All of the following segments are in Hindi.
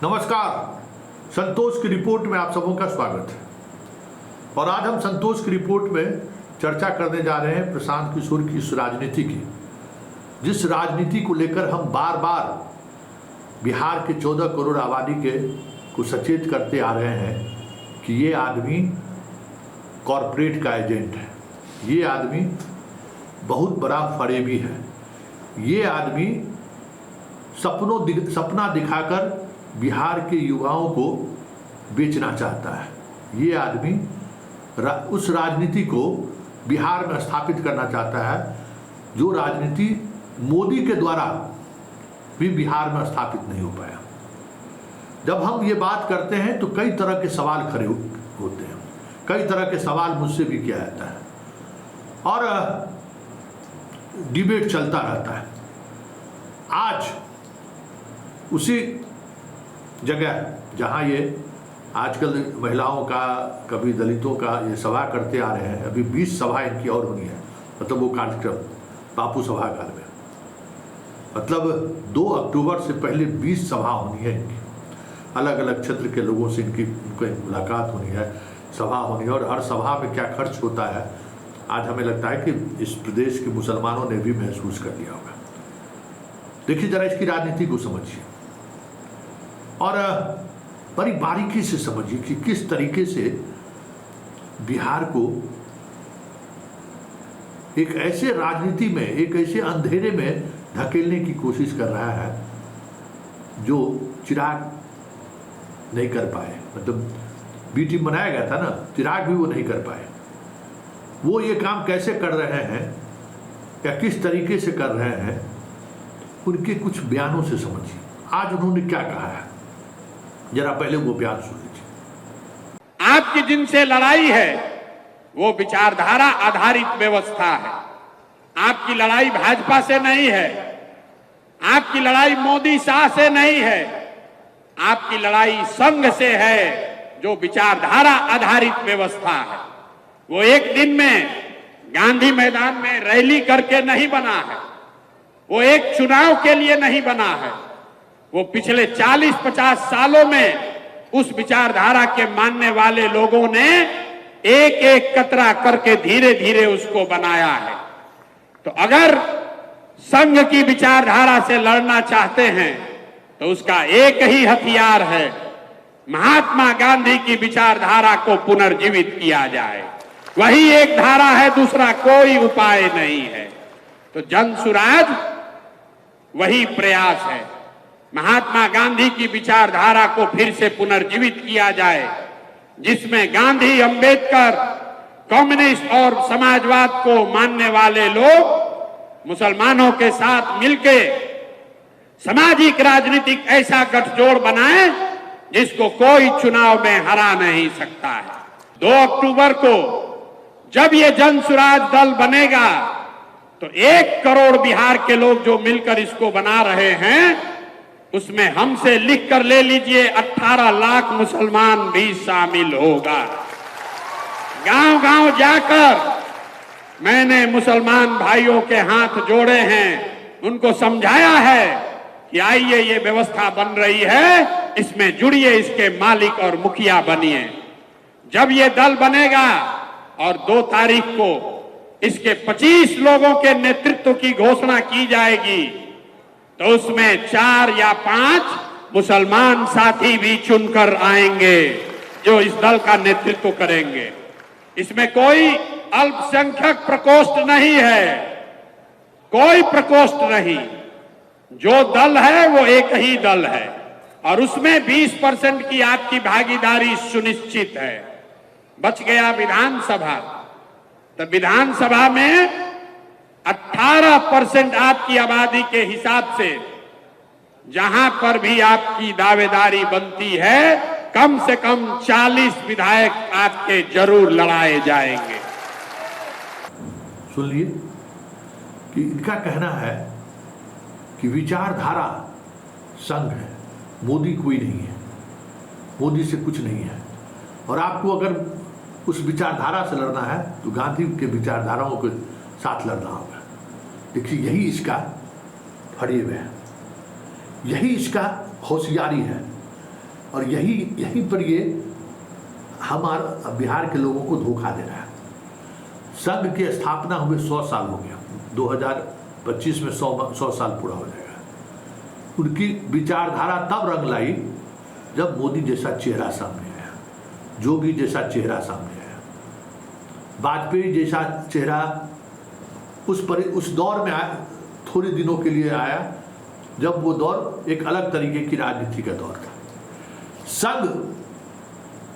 नमस्कार, संतोष की रिपोर्ट में आप सबों का स्वागत है। और आज हम संतोष की रिपोर्ट में चर्चा करने जा रहे हैं प्रशांत किशोर की इस राजनीति की, जिस राजनीति को लेकर हम बार बार बिहार के 14 करोड़ आबादी के को सचेत करते आ रहे हैं कि ये आदमी कॉरपोरेट का एजेंट है, ये आदमी बहुत बड़ा फरेबी है, ये आदमी सपना दिखाकर बिहार के युवाओं को बेचना चाहता है। ये आदमी उस राजनीति को बिहार में स्थापित करना चाहता है जो राजनीति मोदी के द्वारा भी बिहार में स्थापित नहीं हो पाया। जब हम ये बात करते हैं तो कई तरह के सवाल खड़े होते हैं, कई तरह के सवाल मुझसे भी किया जाता है और डिबेट चलता रहता है। आज उसी जगह जहाँ ये आजकल महिलाओं का, कभी दलितों का ये सभा करते आ रहे हैं, अभी 20 सभा इनकी और होनी है, मतलब वो कार्यक्रम बापू सभागार में, मतलब 2 अक्टूबर से पहले 20 सभा होनी है इनकी, अलग अलग क्षेत्र के लोगों से इनकी मुलाकात होनी है, सभा होनी है। और हर सभा में क्या खर्च होता है आज हमें लगता है कि इस प्रदेश के मुसलमानों ने भी महसूस कर लिया होगा। देखिए जरा इसकी राजनीति को समझिए और बड़ी बारीकी से समझिए कि किस तरीके से बिहार को एक ऐसे राजनीति में, एक ऐसे अंधेरे में धकेलने की कोशिश कर रहा है जो चिराग नहीं कर पाए। मतलब बी टीम बनाया गया था ना, चिराग भी वो नहीं कर पाए। वो ये काम कैसे कर रहे हैं या किस तरीके से कर रहे हैं, उनके कुछ बयानों से समझिए। आज उन्होंने क्या कहा है, जरा पहले वो बयान सुन लीजिए। आपकी जिनसे लड़ाई है वो विचारधारा आधारित व्यवस्था है। आपकी लड़ाई भाजपा से नहीं है, आपकी लड़ाई मोदी शाह से नहीं है, आपकी लड़ाई संघ से है जो विचारधारा आधारित व्यवस्था है। वो एक दिन में गांधी मैदान में रैली करके नहीं बना है, वो एक चुनाव के लिए नहीं बना है, वो पिछले 40-50 सालों में उस विचारधारा के मानने वाले लोगों ने एक एक कतरा करके धीरे धीरे उसको बनाया है। तो अगर संघ की विचारधारा से लड़ना चाहते हैं तो उसका एक ही हथियार है, महात्मा गांधी की विचारधारा को पुनर्जीवित किया जाए। वही एक धारा है, दूसरा कोई उपाय नहीं है। तो जन सुराज वही प्रयास है, महात्मा गांधी की विचारधारा को फिर से पुनर्जीवित किया जाए, जिसमें गांधी, अंबेडकर, कम्युनिस्ट और समाजवाद को मानने वाले लोग मुसलमानों के साथ मिलके सामाजिक राजनीतिक ऐसा गठजोड़ बनाए जिसको कोई चुनाव में हरा नहीं सकता है। 2 अक्टूबर को जब ये जन सुराज दल बनेगा तो 1 करोड़ बिहार के लोग जो मिलकर इसको बना रहे हैं, उसमें हमसे लिख कर ले लीजिए 18 लाख मुसलमान भी शामिल होगा। गांव गांव जाकर मैंने मुसलमान भाइयों के हाथ जोड़े हैं, उनको समझाया है कि आइए ये व्यवस्था बन रही है, इसमें जुड़िए, इसके मालिक और मुखिया बनिए। जब ये दल बनेगा और 2 तारीख को इसके 25 लोगों के नेतृत्व की घोषणा की जाएगी तो उसमें 4 या 5 मुसलमान साथी भी चुनकर आएंगे जो इस दल का नेतृत्व करेंगे। इसमें कोई अल्पसंख्यक प्रकोष्ठ नहीं है, कोई प्रकोष्ठ नहीं। जो दल है वो एक ही दल है और उसमें 20% की आपकी भागीदारी सुनिश्चित है। बच गया विधानसभा, तो विधानसभा में 18% आपकी आबादी के हिसाब से जहां पर भी आपकी दावेदारी बनती है, कम से कम 40 विधायक आपके जरूर लड़ाए जाएंगे। सुन लिए कि इनका कहना है कि विचारधारा संघ है, मोदी कोई नहीं है, मोदी से कुछ नहीं है, और आपको अगर उस विचारधारा से लड़ना है तो गांधी के विचारधाराओं के साथ लड़ना होगा। देखिए यही इसका फरेब है, यही इसका होशियारी है, और यहीं पर ये हमारा बिहार के लोगों को धोखा दे रहा है। संघ की स्थापना हुए 100 साल हो गया, 2025 में 100 साल पूरा हो जाएगा। उनकी विचारधारा तब रंग लाई जब मोदी जैसा चेहरा सामने आया, जोगी जैसा चेहरा सामने आया, वाजपेयी जैसा चेहरा उस दौर में आया, थोड़े दिनों के लिए आया जब वो दौर एक अलग तरीके की राजनीति का दौर था। संघ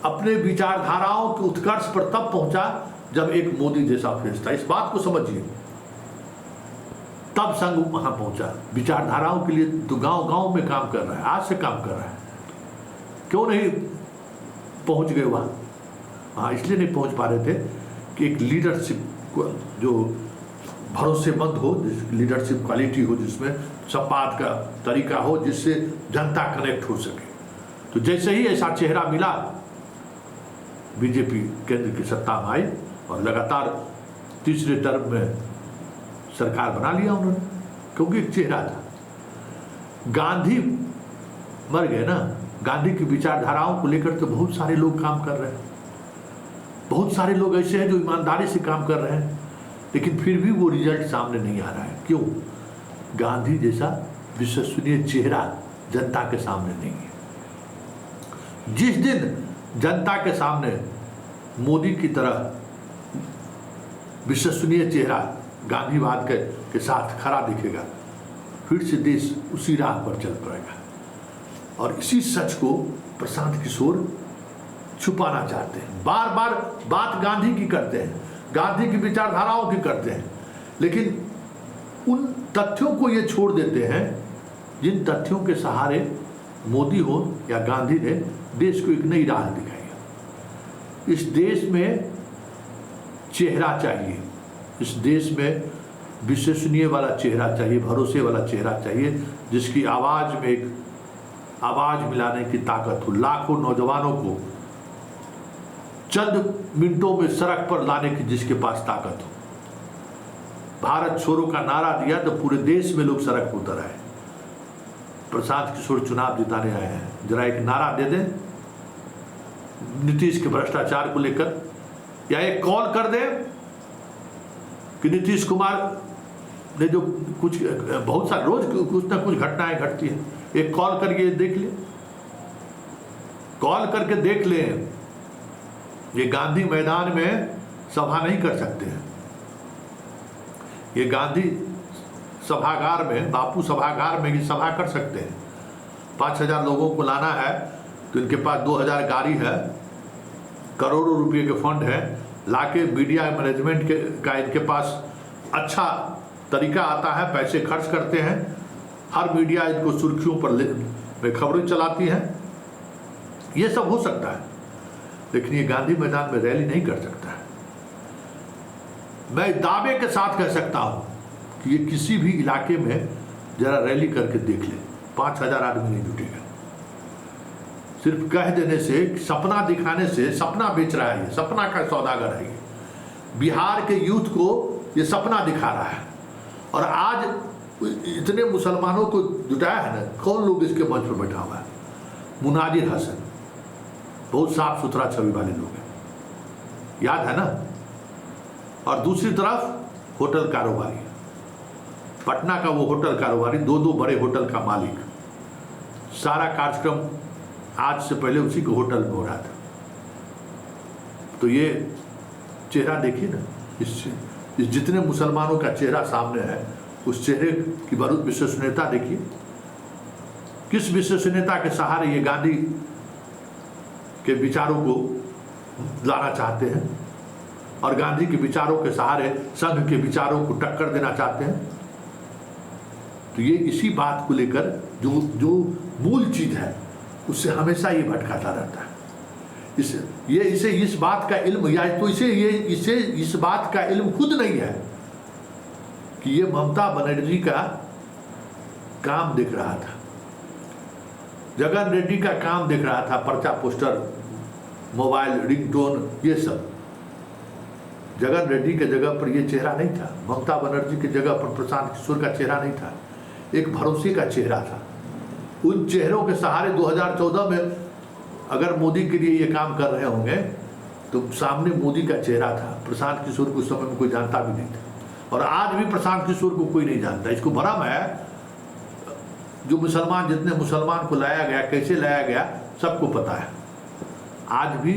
अपने विचारधाराओं के उत्कर्ष पर तब पहुंचा जब एक मोदी जैसा फेस था। इस बात को समझिए, तब संघ वहां पहुंचा। विचारधाराओं के लिए तो गांव गांव में काम कर रहा है, आज से काम कर रहा है। क्यों नहीं पहुंच गए वहां? हाँ, इसलिए नहीं पहुंच पा रहे थे कि एक लीडरशिप जो भरोसेमंद हो, लीडरशिप क्वालिटी हो, जिसमें संवाद का तरीका हो, जिससे जनता कनेक्ट हो सके। तो जैसे ही ऐसा चेहरा मिला, बीजेपी केंद्र की सत्ता में आई और लगातार तीसरे टर्म में सरकार बना लिया उन्होंने, क्योंकि एक चेहरा था। गांधी मर गए ना, गांधी की विचारधाराओं को लेकर तो बहुत सारे लोग काम कर रहे हैं, बहुत सारे लोग ऐसे हैं जो ईमानदारी से काम कर रहे हैं, लेकिन फिर भी वो रिजल्ट सामने नहीं आ रहा है। क्यों? गांधी जैसा विश्वसनीय चेहरा जनता के सामने नहीं है। जिस दिन जनता के सामने मोदी की तरह विश्वसनीय चेहरा गांधीवाद के साथ खड़ा दिखेगा, फिर से देश उसी राह पर चल पड़ेगा। और इसी सच को प्रशांत किशोर छुपाना चाहते हैं। बार बार बात गांधी की करते हैं, गांधी की विचारधाराओं की करते हैं, लेकिन उन तथ्यों को ये छोड़ देते हैं जिन तथ्यों के सहारे मोदी हो या गांधी ने देश को एक नई राह दिखाई है। इस देश में चेहरा चाहिए, इस देश में विश्वसनीय वाला चेहरा चाहिए, भरोसे वाला चेहरा चाहिए, जिसकी आवाज में एक आवाज मिलाने की ताकत हो, लाखों नौजवानों को चंद मिनटों में सड़क पर लाने की जिसके पास ताकत हो। भारत छोड़ो का नारा दिया तो पूरे देश में लोग सड़क पर उतर आए। प्रशांत किशोर चुनाव जिताने आए हैं, जरा एक नारा दे दें नीतीश के भ्रष्टाचार को लेकर, या एक कॉल कर दें कि नीतीश कुमार ने जो कुछ बहुत सारे रोज कुछ ना कुछ घटनाएं घटती है, एक कॉल करके देख ले, कॉल करके देख लें। ये गांधी मैदान में सभा नहीं कर सकते हैं, ये गांधी सभागार में, बापू सभागार में ये सभा कर सकते हैं। 5000 लोगों को लाना है तो इनके पास 2000 गाड़ी है, करोड़ों रुपए के फंड है, लाके मीडिया मैनेजमेंट का इनके पास अच्छा तरीका आता है, पैसे खर्च करते हैं, हर मीडिया इनको सुर्खियों पर खबरें चलाती है। ये सब हो सकता है, लेकिन ये गांधी मैदान में रैली नहीं कर सकता है। मैं दावे के साथ कह सकता हूं कि ये किसी भी इलाके में जरा रैली करके देख ले, 5000 आदमी नहीं जुटेगा। सिर्फ कह देने से, सपना दिखाने से, सपना बेच रहा है, ये सपना का सौदागर है। ये बिहार के यूथ को ये सपना दिखा रहा है। और आज इतने मुसलमानों को जुटाया है ना, कौन लोग इसके मंच पर बैठा हुआ है? मुनाजिर हसन, बहुत साफ सुथरा छवि वाले लोग हैं, याद है ना। और दूसरी तरफ होटल कारोबारी, पटना का वो होटल कारोबारी, 2 बड़े होटल का मालिक, सारा कार्यक्रम आज से पहले उसी के होटल में हो रहा था। तो ये चेहरा देखिए ना, इस जितने मुसलमानों का चेहरा सामने है, उस चेहरे की विश्वसनीयता देखिए। किस विश्वसनीयता के सहारे ये गांधी के विचारों को लाना चाहते हैं और गांधी के विचारों के सहारे संघ के विचारों को टक्कर देना चाहते हैं। तो ये इसी बात को लेकर जो मूल चीज है उससे हमेशा ये भटकाता रहता है। इसे इस बात का इल्म, या तो इसे इस बात का इल्म खुद नहीं है कि ये ममता बनर्जी का काम दिख रहा था, जगन रेड्डी का काम दिख रहा था, पर्चा पोस्टर, मोबाइल रिंगटोन, ये सब। जगन रेड्डी के जगह पर ये चेहरा नहीं था, ममता बनर्जी की जगह पर प्रशांत किशोर का चेहरा नहीं था, एक भरोसे का चेहरा था। उन चेहरों के सहारे 2014 में अगर मोदी के लिए ये काम कर रहे होंगे तो सामने मोदी का चेहरा था। प्रशांत किशोर को उस समय में कोई जानता भी नहीं था और आज भी प्रशांत किशोर को कोई नहीं जानता। इसको भरम है, जो मुसलमान, जितने मुसलमान को लाया गया, कैसे लाया गया, सबको पता है। आज भी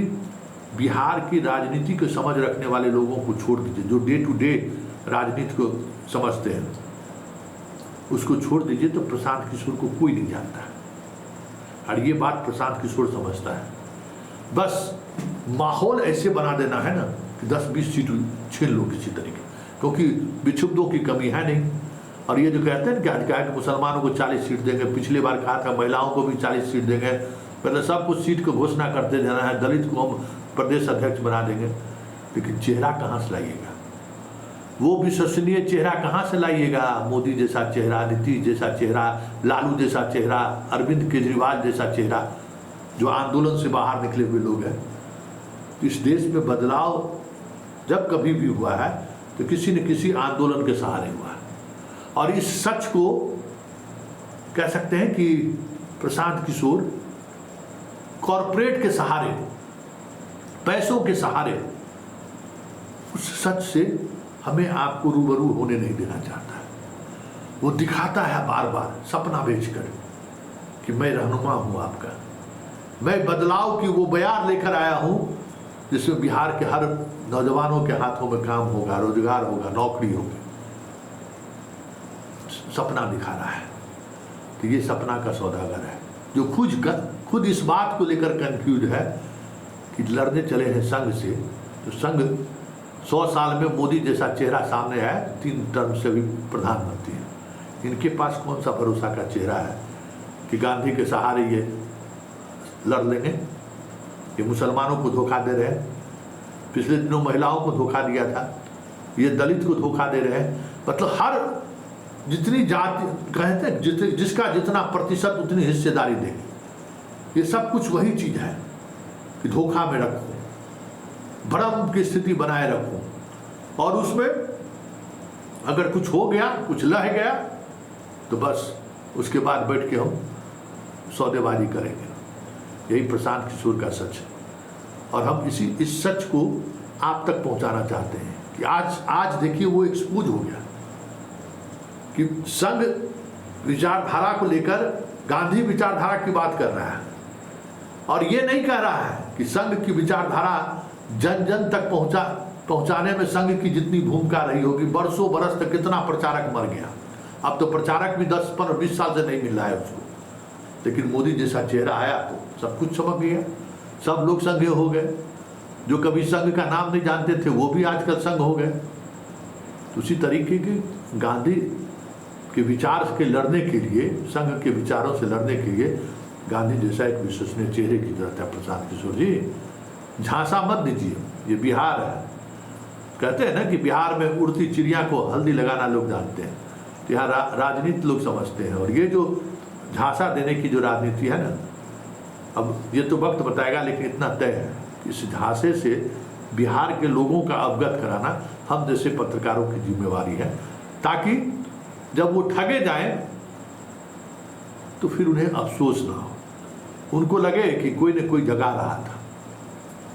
बिहार की राजनीति को समझ रखने वाले लोगों को छोड़ दीजिए, जो डे टू डे राजनीति को समझते हैं उसको छोड़ दीजिए, तो प्रशांत किशोर को कोई नहीं जानता है। और ये बात प्रशांत किशोर समझता है। बस माहौल ऐसे बना देना है ना कि 10-20 सीट छीन लो किसी तरीके, क्योंकि विक्षुब्धों की कमी है नहीं। और ये जो कहते हैं कि आज कहा कि मुसलमानों को 40 सीट देंगे, पिछली बार कहा था महिलाओं को भी 40 सीट देंगे, पहले सब कुछ सीट को घोषणा करते जाना है, दलित को हम प्रदेश अध्यक्ष बना देंगे। लेकिन चेहरा कहाँ से लाइएगा? वो विश्वसनीय चेहरा कहाँ से लाइएगा? मोदी जैसा चेहरा, नीतीश जैसा चेहरा, लालू जैसा चेहरा, अरविंद केजरीवाल जैसा चेहरा, जो आंदोलन से बाहर निकले हुए लोग हैं। इस देश में बदलाव जब कभी भी हुआ है तो किसी न किसी आंदोलन के सहारे हुआ है। और इस सच को कह सकते हैं कि प्रशांत किशोर कॉरपोरेट के सहारे, पैसों के सहारे उस सच से हमें आपको रूबरू होने नहीं देना चाहता है। वो दिखाता है बार बार सपना बेचकर कि मैं रहनुमा हूं आपका, मैं बदलाव की वो बयार लेकर आया हूं जिसमें बिहार के हर नौजवानों के हाथों में काम होगा, रोजगार होगा, नौकरी होगी। सपना दिखा रहा है। तो ये सपना का सौदागर है जो खुद इस बात को लेकर कंफ्यूज है कि लड़ने चले हैं संघ से, तो संघ 100 साल में मोदी जैसा चेहरा सामने है, 3 टर्म से भी प्रधानमंत्री है। इनके पास कौन सा भरोसा का चेहरा है कि गांधी के सहारे ये लड़ लेंगे? ये मुसलमानों को धोखा दे रहे हैं, पिछले दिनों महिलाओं को धोखा दिया था, ये दलित को धोखा दे रहे हैं। मतलब हर जितनी जाति कहते हैं जिसका जितना प्रतिशत उतनी हिस्सेदारी देगी। ये सब कुछ वही चीज है कि धोखा में रखो, भ्रम की स्थिति बनाए रखो, और उसमें अगर कुछ हो गया, कुछ लह गया, तो बस उसके बाद बैठ के हम सौदेबाजी करेंगे। यही प्रशांत किशोर का सच है। और हम इस सच को आप तक पहुंचाना चाहते हैं कि आज देखिए वो एक्सपोज हो गया कि संघ विचारधारा को लेकर गांधी विचारधारा की बात कर रहा है, और ये नहीं कह रहा है कि संघ की विचारधारा जन जन तक पहुंचाने में संघ की जितनी भूमिका रही होगी। बरसों बरस तक कितना प्रचारक मर गया, अब तो प्रचारक भी 10-15-20 साल से नहीं मिल रहा है उसको। लेकिन मोदी जैसा चेहरा आया तो सब कुछ समझ गया, सब लोग संघ हो गए। जो कभी संघ का नाम नहीं जानते थे वो भी आजकल संघ हो गए। तो उसी तरीके के गांधी के विचार के लड़ने के लिए, संघ के विचारों से लड़ने के लिए गांधी जैसा एक विश्वसनीय चेहरे की जरूरत है। प्रशांत किशोर जी, झांसा मत दीजिए, ये बिहार है। कहते हैं ना कि बिहार में उड़ती चिड़िया को हल्दी लगाना लोग जानते हैं, तो यहाँ राजनीति लोग समझते हैं। और ये जो झांसा देने की जो राजनीति है ना, अब ये तो वक्त बताएगा, लेकिन इतना तय है कि इस झांसे से बिहार के लोगों का अवगत कराना हम जैसे पत्रकारों की जिम्मेवारी है, ताकि जब वो ठगे जाएं तो फिर उन्हें अफसोस ना हो, उनको लगे कि कोई न कोई जगा रहा था।